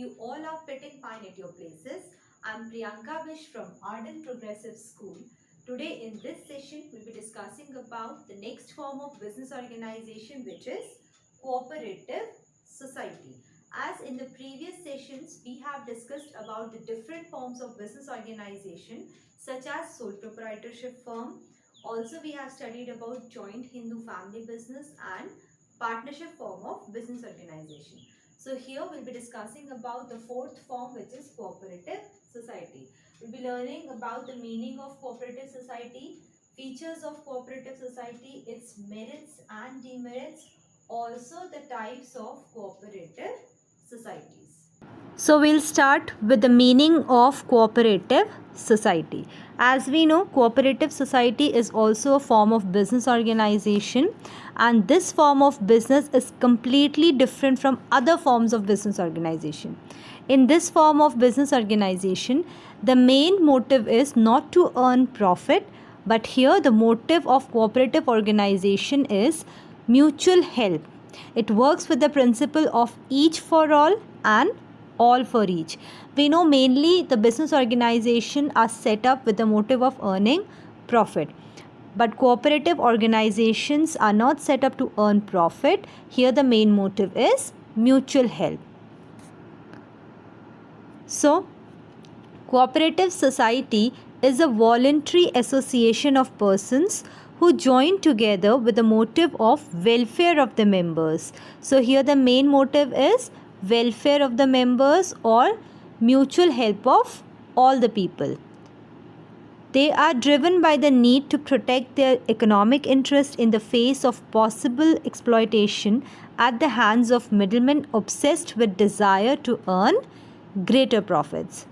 you all are fitting fine at your places. I'm Priyanka Bish from Arden Progressive School. Today in this session, we'll be discussing about the next form of business organization, which is cooperative society. As in the previous sessions, we have discussed about the different forms of business organization such as sole proprietorship firm. Also, we have studied about joint Hindu family business and partnership form of business organization. So here we'll be discussing about the fourth form, which is cooperative society. We'll be learning about the meaning of cooperative society, features of cooperative society, its merits and demerits, also the types of cooperative societies. So we'll start with the meaning of cooperative society. As we know, cooperative society is also a form of business organization, and this form of business is completely different from other forms of business organization. In this form of business organization, the main motive is not to earn profit, but here the motive of cooperative organization is mutual help. It works with the principle of each for all and all for each. We know mainly the business organization are set up with the motive of earning profit. But cooperative organizations are not set up to earn profit. Here the main motive is mutual help. So, cooperative society is a voluntary association of persons who join together with the motive of welfare of the members. So, here the main motive is welfare of the members or mutual help of all the people. They are driven by the need to protect their economic interest in the face of possible exploitation at the hands of middlemen obsessed with desire to earn greater profits.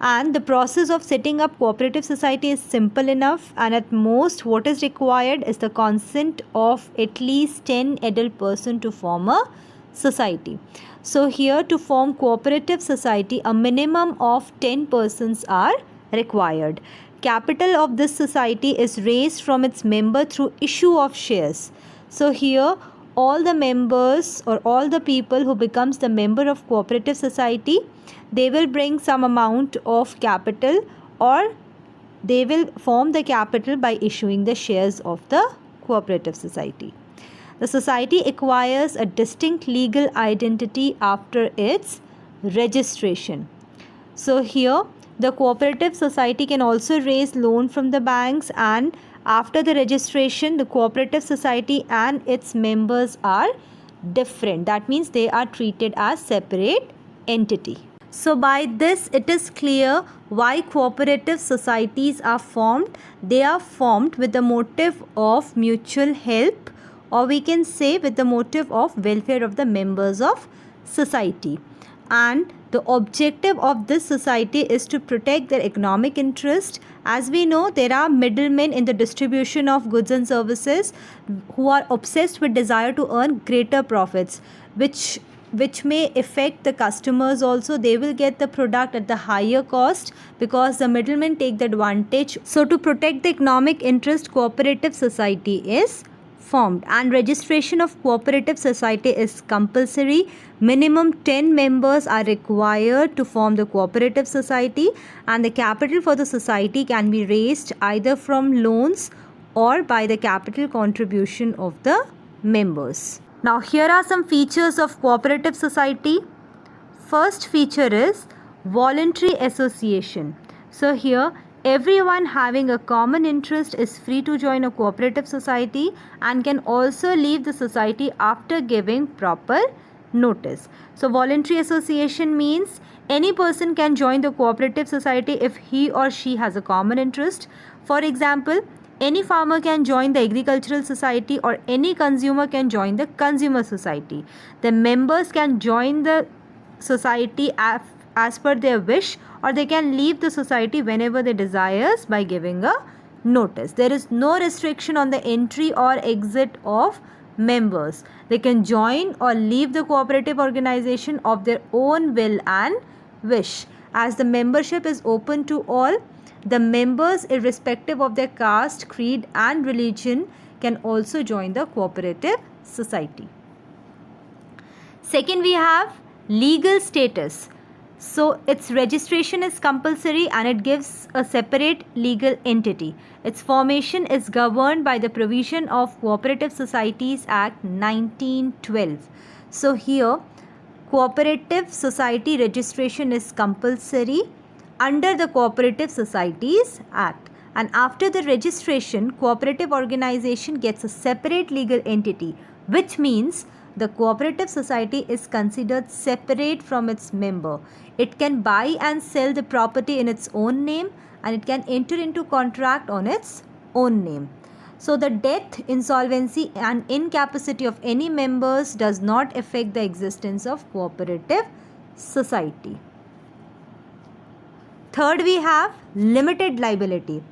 And the process of setting up cooperative society is simple enough, and at most what is required is the consent of at least 10 adult persons to form a society. So here to form cooperative society, a minimum of 10 persons are required. Capital of this society is raised from its member through issue of shares. So here all the members or all the people who becomes the member of cooperative society, they will bring some amount of capital, or they will form the capital by issuing the shares of the cooperative society. The society acquires a distinct legal identity after its registration. So here the cooperative society can also raise loan from the banks, and after the registration the cooperative society and its members are different. That means they are treated as separate entity. So by this it is clear why cooperative societies are formed. They are formed with the motive of mutual help, or we can say with the motive of welfare of the members of society. And the objective of this society is to protect their economic interest. As we know, there are middlemen in the distribution of goods and services who are obsessed with desire to earn greater profits, which may affect the customers also. They will get the product at the higher cost because the middlemen take the advantage. So to protect the economic interest, cooperative society is formed, and registration of cooperative society is compulsory. Minimum 10 members are required to form the cooperative society, and the capital for the society can be raised either from loans or by the capital contribution of the members. Now here are some features of cooperative society. First feature is voluntary association. So here everyone having a common interest is free to join a cooperative society and can also leave the society after giving proper notice. So voluntary association means any person can join the cooperative society if he or she has a common interest. For example, any farmer can join the agricultural society, or any consumer can join the consumer society. The members can join the society as per their wish, or they can leave the society whenever they desires by giving a notice. There is no restriction on the entry or exit of members. They can join or leave the cooperative organization of their own will and wish. As the membership is open to all, the members, irrespective of their caste, creed and religion, can also join the cooperative society. Second, we have legal status. So its registration is compulsory and it gives a separate legal entity. Its formation is governed by the provision of Cooperative Societies Act 1912. So here Cooperative Society registration is compulsory under the Cooperative Societies Act, and after the registration cooperative organization gets a separate legal entity, which means the cooperative society is considered separate from its member. It can buy and sell the property in its own name and it can enter into contract on its own name. So the death, insolvency and incapacity of any members does not affect the existence of cooperative society. Third, we have limited liability.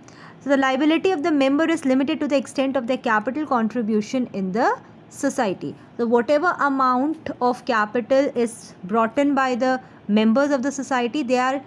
So the liability of the member is limited to the extent of their capital contribution in the society. So whatever amount of capital is brought in by the members of the society, their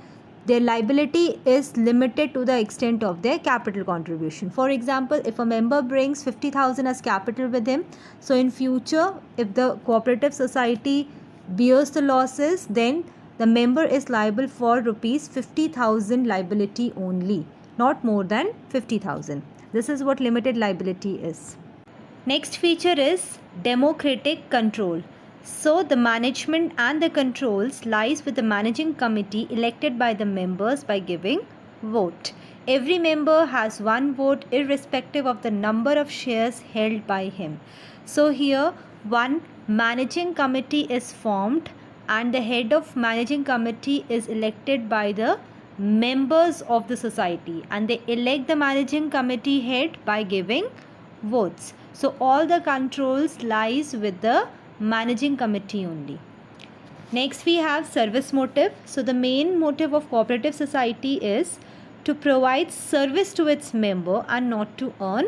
liability is limited to the extent of their capital contribution. For example, if a member brings 50,000 as capital with him, so in future if the cooperative society bears the losses, then the member is liable for rupees 50,000 liability only, not more than 50,000. This is what limited liability is. Next feature is democratic control. So the management and the controls lies with the managing committee elected by the members by giving vote. Every member has one vote irrespective of the number of shares held by him. So here one managing committee is formed and the head of managing committee is elected by the members of the society and they elect the managing committee head by giving votes. So all the controls lies with the managing committee only. Next we have service motive. So the main motive of cooperative society is to provide service to its member and not to earn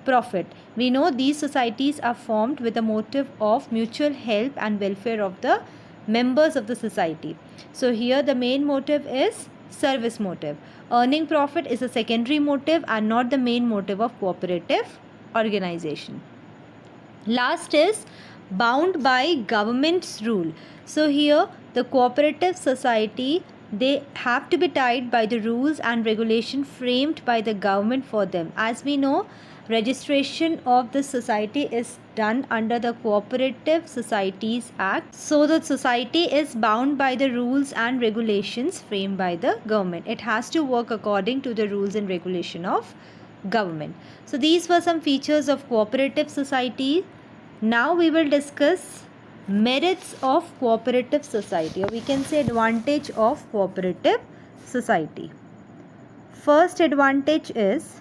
profit. We know these societies are formed with the motive of mutual help and welfare of the members of the society. So here the main motive is service motive. Earning profit is a secondary motive and not the main motive of cooperative organization. Last is bound by government's rule. So here the cooperative society, they have to be tied by the rules and regulation framed by the government for them. As we know, registration of this society is done under the Cooperative Societies Act. So the society is bound by the rules and regulations framed by the government. It has to work according to the rules and regulation of government. So these were some features of cooperative society. Now we will discuss merits of cooperative society, or we can say advantage of cooperative society. First advantage is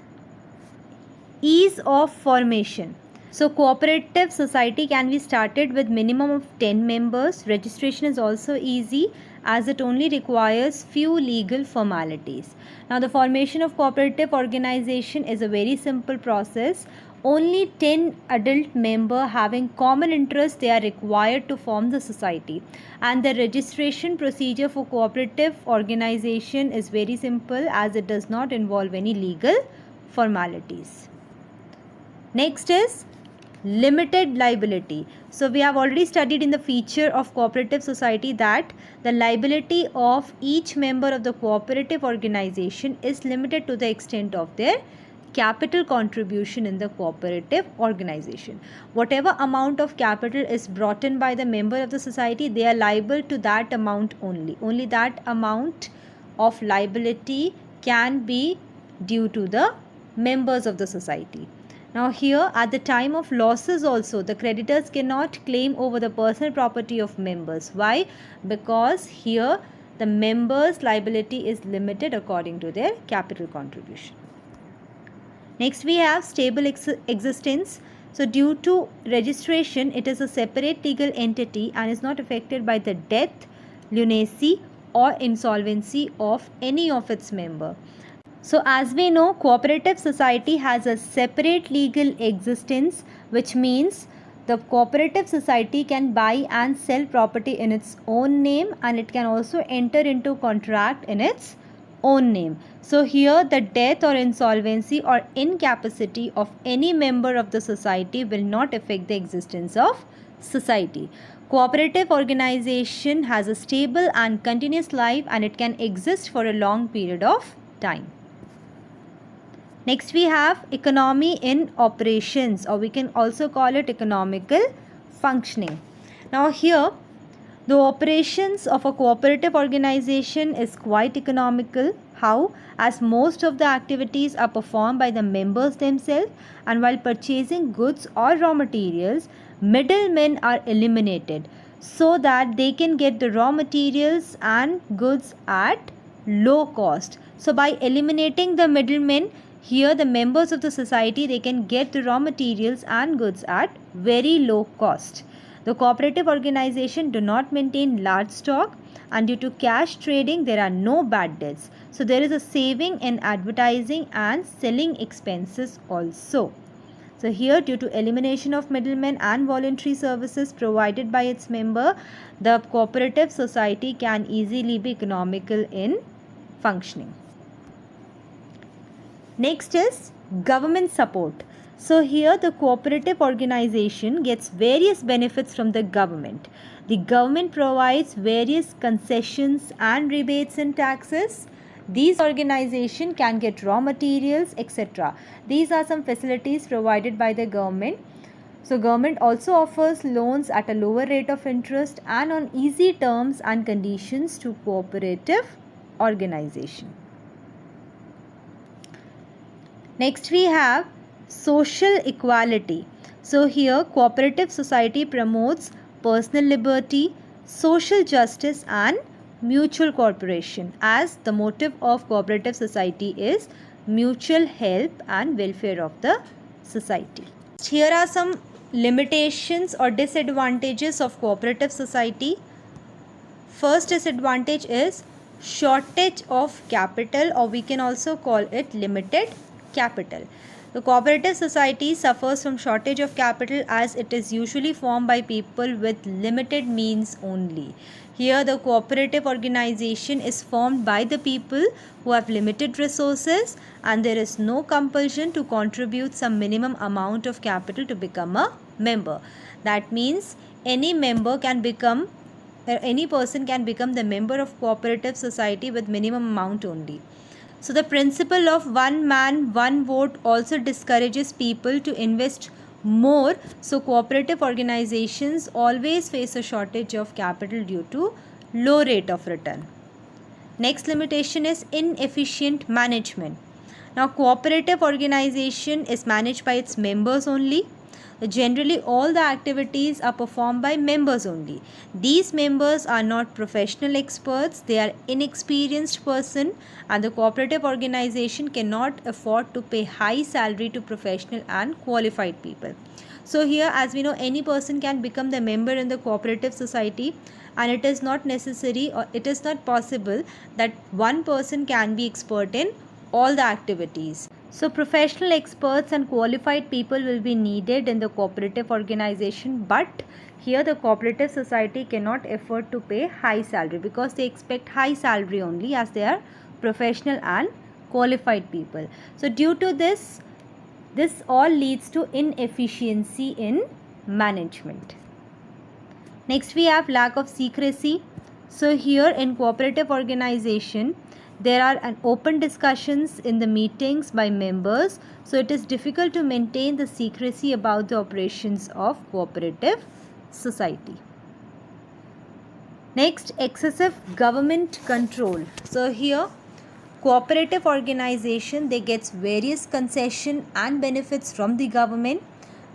ease of formation. So cooperative society can be started with minimum of 10 members. Registration is also easy as it only requires few legal formalities. Now the formation of cooperative organization is a very simple process. Only 10 adult members having common interest, they are required to form the society, and the registration procedure for cooperative organization is very simple as it does not involve any legal formalities. Next is limited liability. So we have already studied in the feature of cooperative society that the liability of each member of the cooperative organization is limited to the extent of their capital contribution in the cooperative organization. Whatever amount of capital is brought in by the member of the society, they are liable to that amount only. Only that amount of liability can be due to the members of the society. Now here at the time of losses also, the creditors cannot claim over the personal property of members. Why? Because here the members' liability is limited according to their capital contribution. Next we have stable existence. So due to registration, it is a separate legal entity and is not affected by the death, lunacy or insolvency of any of its members. So as we know, cooperative society has a separate legal existence, which means the cooperative society can buy and sell property in its own name and it can also enter into contract in its own name. So here the death or insolvency or incapacity of any member of the society will not affect the existence of society. Cooperative organization has a stable and continuous life, and it can exist for a long period of time. Next we have economy in operations, or we can also call it economical functioning. Now here the operations of a cooperative organization is quite economical. How? As most of the activities are performed by the members themselves, and while purchasing goods or raw materials, middlemen are eliminated so that they can get the raw materials and goods at low cost. So by eliminating the middlemen, here the members of the society, they can get the raw materials and goods at very low cost. The cooperative organization do not maintain large stock, and due to cash trading there are no bad debts. So there is a saving in advertising and selling expenses also. So here, due to elimination of middlemen and voluntary services provided by its member, the cooperative society can easily be economical in functioning. Next is government support. So here the cooperative organization gets various benefits from the government. The government provides various concessions and rebates and taxes. These organizations can get raw materials, etc. These are some facilities provided by the government. So government also offers loans at a lower rate of interest and on easy terms and conditions to cooperative organization. Next we have social equality. So here cooperative society promotes personal liberty, social justice and mutual cooperation, as the motive of cooperative society is mutual help and welfare of the society. Here are some limitations or disadvantages of cooperative society. First disadvantage is shortage of capital, or we can also call it limited capital. The cooperative society suffers from shortage of capital as it is usually formed by people with limited means only. Here the cooperative organization is formed by the people who have limited resources, and there is no compulsion to contribute some minimum amount of capital to become a member. That means any person can become the member of cooperative society with minimum amount only. So the principle of one man, one vote also discourages people to invest more. So cooperative organizations always face a shortage of capital due to low rate of return. Next limitation is inefficient management. Now cooperative organization is managed by its members only. Generally all the activities are performed by members only. These members are not professional experts, they are inexperienced person, and the cooperative organization cannot afford to pay high salary to professional and qualified people. So here, as we know, any person can become the member in the cooperative society, and it is not necessary or it is not possible that one person can be expert in all the activities. So professional experts and qualified people will be needed in the cooperative organization, but here the cooperative society cannot afford to pay high salary because they expect high salary only, as they are professional and qualified people. So due to this all leads to inefficiency in management. Next we have lack of secrecy. So here in cooperative organization there are an open discussions in the meetings by members, so it is difficult to maintain the secrecy about the operations of cooperative society. Next, excessive government control. So here cooperative organization, they gets various concession and benefits from the government,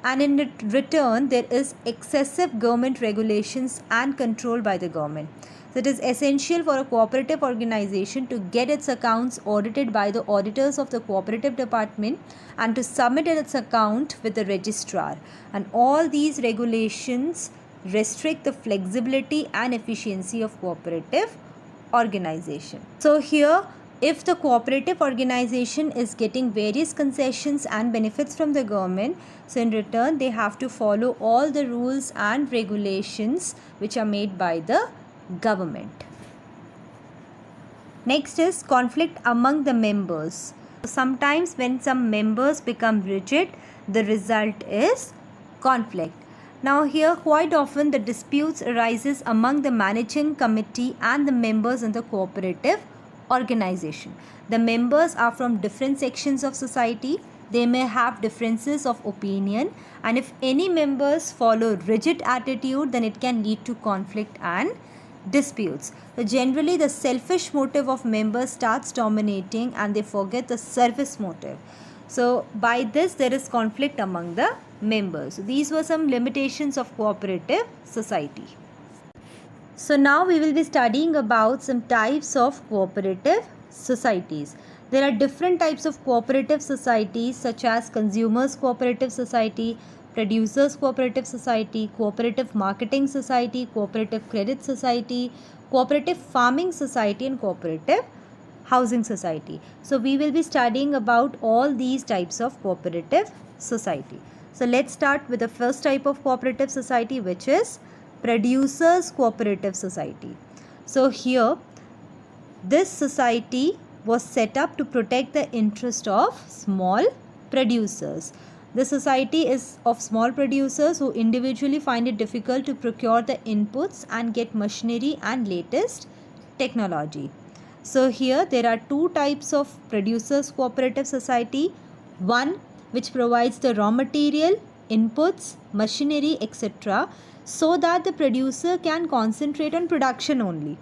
and in return there is excessive government regulations and control by the government. So it is essential for a cooperative organization to get its accounts audited by the auditors of the cooperative department and to submit its account with the registrar. And all these regulations restrict the flexibility and efficiency of cooperative organization. So here, if the cooperative organization is getting various concessions and benefits from the government, so in return they have to follow all the rules and regulations which are made by the government. Next is conflict among the members. Sometimes when some members become rigid, the result is conflict. Now here quite often the disputes arises among the managing committee and the members in the cooperative organization. The members are from different sections of society. They may have differences of opinion, and if any members follow rigid attitude, then it can lead to conflict and disputes. So generally the selfish motive of members starts dominating and they forget the service motive. So by this there is conflict among the members. So these were some limitations of cooperative society. So now we will be studying about some types of cooperative societies. There are different types of cooperative societies such as consumers cooperative society, producers cooperative society, cooperative marketing society, cooperative credit society, cooperative farming society, and cooperative housing society. So we will be studying about all these types of cooperative society. So let's start with the first type of cooperative society, which is producers cooperative society. So here this society was set up to protect the interest of small producers. The society is of small producers who individually find it difficult to procure the inputs and get machinery and latest technology. So here there are two types of producers cooperative society. One which provides the raw material, inputs, machinery, etc., so that the producer can concentrate on production only.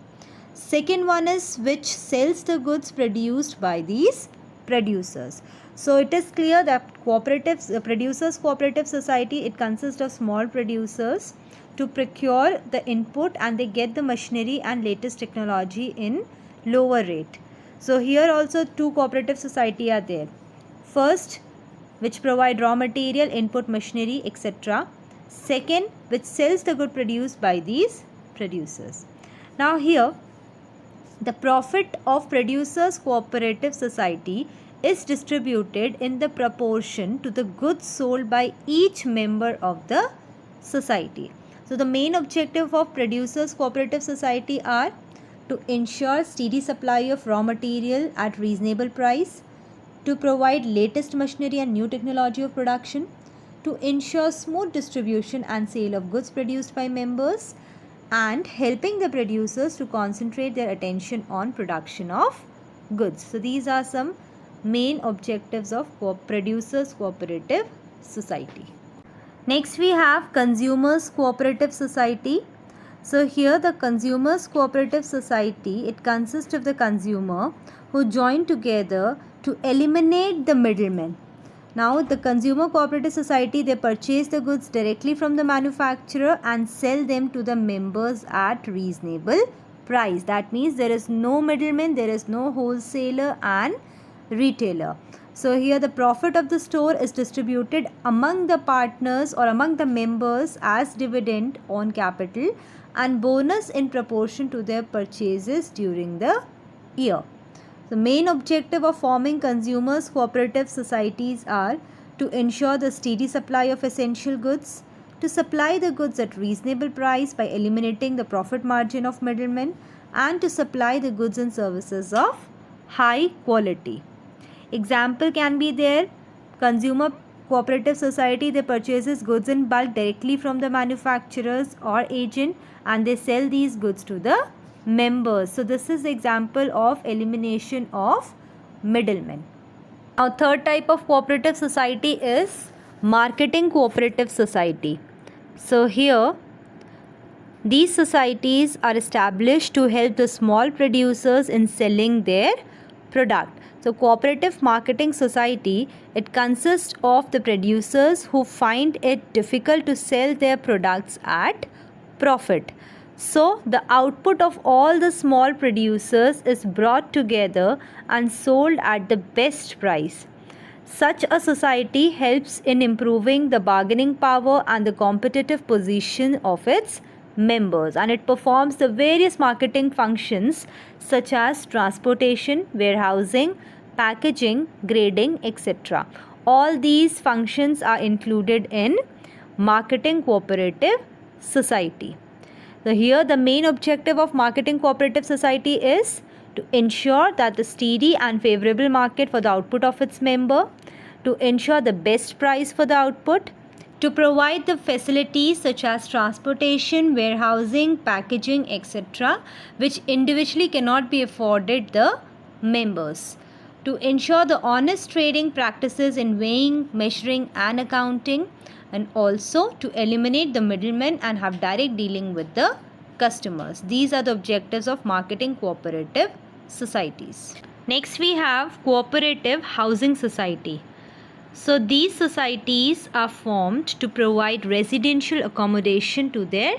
Second one is which sells the goods produced by these producers. So it is clear that producers cooperative society, it consists of small producers to procure the input and they get the machinery and latest technology in lower rate. So here also two cooperative society are there. First, which provide raw material, input, machinery, etc. Second, which sells the good produced by these producers. Now here the profit of producers cooperative society is distributed in the proportion to the goods sold by each member of the society. So the main objective of producers cooperative society are to ensure steady supply of raw material at reasonable price, to provide latest machinery and new technology of production, to ensure smooth distribution and sale of goods produced by members, and helping the producers to concentrate their attention on production of goods. So these are some main objectives of producers cooperative society. Next we have consumers cooperative society. So here the consumers cooperative society, it consists of the consumer who join together to eliminate the middlemen. Now the consumer cooperative society, they purchase the goods directly from the manufacturer and sell them to the members at reasonable price. That means there is no middleman, there is no wholesaler and retailer. So here the profit of the store is distributed among the partners or among the members as dividend on capital and bonus in proportion to their purchases during the year. The main objective of forming consumers cooperative societies are to ensure the steady supply of essential goods, to supply the goods at reasonable price by eliminating the profit margin of middlemen, and to supply the goods and services of high quality. Example can be there. Consumer cooperative society, they purchases goods in bulk directly from the manufacturers or agent and they sell these goods to the members. So this is the example of elimination of middlemen. Now third type of cooperative society is marketing cooperative society. So here these societies are established to help the small producers in selling their product. So cooperative marketing society, it consists of the producers who find it difficult to sell their products at profit. So the output of all the small producers is brought together and sold at the best price. Such a society helps in improving the bargaining power and the competitive position of its members, and it performs the various marketing functions such as transportation, warehousing, packaging, grading, etc. All these functions are included in marketing cooperative society. So here the main objective of marketing cooperative society is to ensure that the steady and favorable market for the output of its member, to ensure the best price for the output, to provide the facilities such as transportation, warehousing, packaging, etc., which individually cannot be afforded the members. To ensure the honest trading practices in weighing, measuring, and accounting, and also to eliminate the middlemen and have direct dealing with the customers. These are the objectives of marketing cooperative societies. Next, we have cooperative housing society. So these societies are formed to provide residential accommodation to their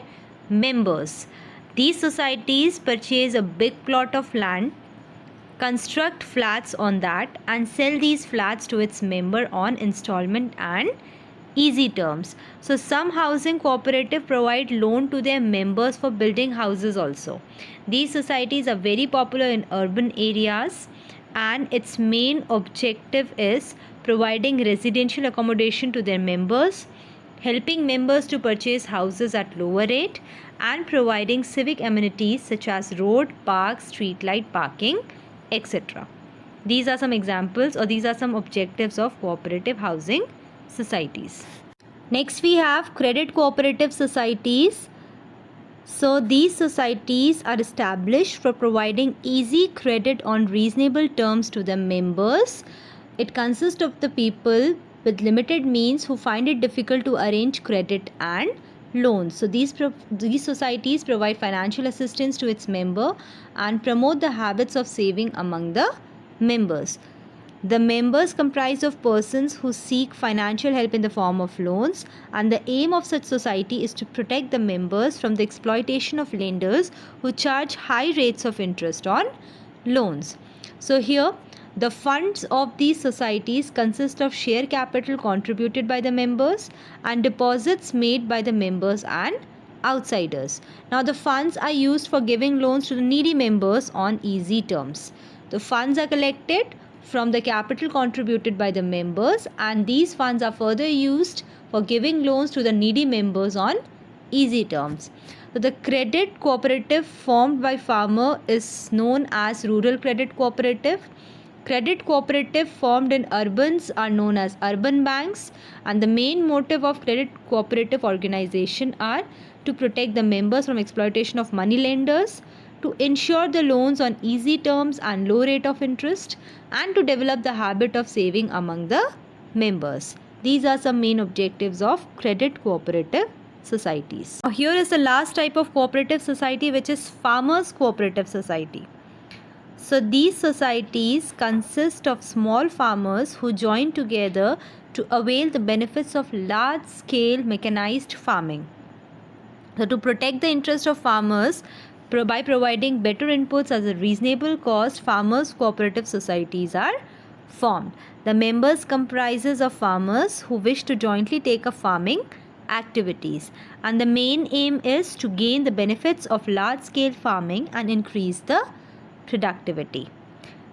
members. These societies purchase a big plot of land, construct flats on that, and sell these flats to its member on installment and easy terms. So some housing cooperative provide loan to their members for building houses also. These societies are very popular in urban areas, and its main objective is providing residential accommodation to their members, helping members to purchase houses at lower rate, and providing civic amenities such as road, park, street light, parking, etc. These are some examples, or these are some objectives of cooperative housing societies. Next, we have credit cooperative societies. So these societies are established for providing easy credit on reasonable terms to the members. It consists of the people with limited means who find it difficult to arrange credit and loans. So these societies provide financial assistance to its member and promote the habits of saving among the members. The members comprise of persons who seek financial help in the form of loans, and the aim of such society is to protect the members from the exploitation of lenders who charge high rates of interest on loans. So here, the funds of these societies consist of share capital contributed by the members and deposits made by the members and outsiders. Now, the funds are used for giving loans to the needy members on easy terms. The funds are collected from the capital contributed by the members, and these funds are further used for giving loans to the needy members on easy terms. So the credit cooperative formed by farmer is known as rural credit cooperative. Credit cooperative formed in urbans are known as urban banks, and the main motive of credit cooperative organization are to protect the members from exploitation of money lenders, to ensure the loans on easy terms and low rate of interest, and to develop the habit of saving among the members. These are some main objectives of credit cooperative societies. Now, here is the last type of cooperative society, which is farmers cooperative society. So these societies consist of small farmers who join together to avail the benefits of large scale mechanized farming. So to protect the interest of farmers by providing better inputs at a reasonable cost, farmers cooperative societies are formed. The members comprises of farmers who wish to jointly take up farming activities, and the main aim is to gain the benefits of large scale farming and increase the productivity.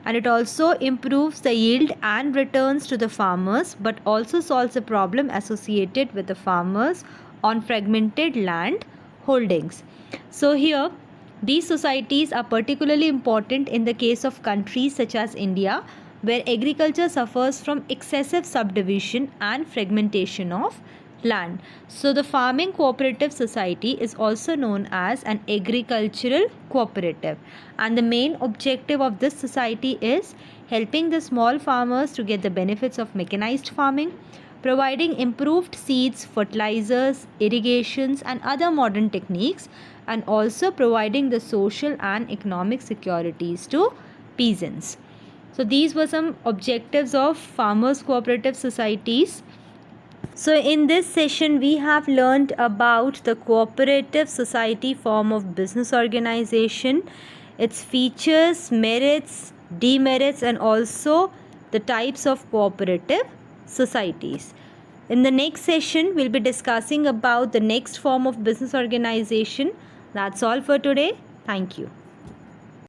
And it also improves the yield and returns to the farmers, but also solves the problem associated with the farmers on fragmented land holdings. So here, these societies are particularly important in the case of countries such as India, where agriculture suffers from excessive subdivision and fragmentation of land. So the farming cooperative society is also known as an agricultural cooperative, and the main objective of this society is helping the small farmers to get the benefits of mechanized farming, providing improved seeds, fertilizers, irrigations and other modern techniques, and also providing the social and economic securities to peasants. So these were some objectives of farmers cooperative societies. So in this session we have learned about the cooperative society form of business organization, its features, merits, demerits, and also the types of cooperative societies. In the next session we'll be discussing about the next form of business organization. That's all for today. Thank you.